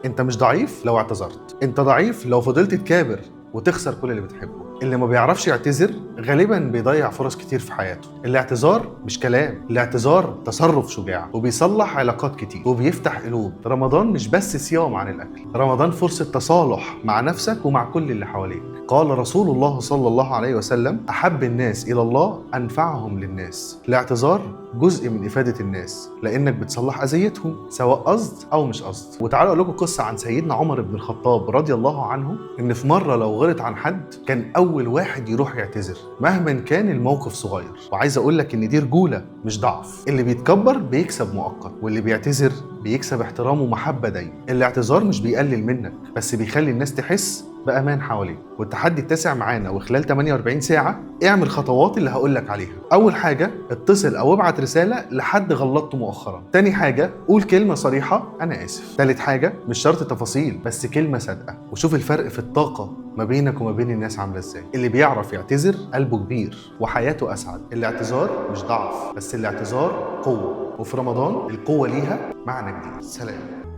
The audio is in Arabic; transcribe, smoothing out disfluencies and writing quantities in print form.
انت مش ضعيف لو اعتذرت، انت ضعيف لو فضلت تكابر وتخسر كل اللي بتحبه. اللي ما بيعرفش يعتذر غالبا بيضيع فرص كتير في حياته. الاعتذار مش كلام، الاعتذار تصرف شجاع وبيصلح علاقات كتير وبيفتح قلوب. رمضان مش بس صيام عن الاكل، رمضان فرصة تصالح مع نفسك ومع كل اللي حواليك. قال رسول الله صلى الله عليه وسلم: احب الناس الى الله انفعهم للناس. الاعتذار جزء من افادة الناس لانك بتصلح اذيتهم سواء قصد او مش قصد. وتعالوا اقول لكم قصة عن سيدنا عمر بن الخطاب رضي الله عنه، ان في مرة لو غلط عن حد كان اول واحد يروح يعتذر مهما كان الموقف صغير. وعايز اقول لك ان دي رجولة مش ضعف. اللي بيتكبر بيكسب مؤقت، واللي بيعتذر بيكسب احترام ومحبة دايما. الاعتذار مش بيقلل منك، بس بيخلي الناس تحس بأمان حواليك. والتحدي التاسع معانا، وخلال 48 ساعة اعمل خطوات اللي هقولك عليها. أول حاجة، اتصل أو ابعت رسالة لحد غلطته مؤخرا. تاني حاجة، قول كلمة صريحة أنا آسف. تالت حاجة، مش شرط تفاصيل بس كلمة صادقة. وشوف الفرق في الطاقة ما بينك وما بين الناس عاملة ازاي. اللي بيعرف يعتذر قلبه كبير وحياته أسعد. الاعتذار مش ضعف، بس الاعتذار قوة، وفي رمضان القوة ليها معنى جديد. سلام.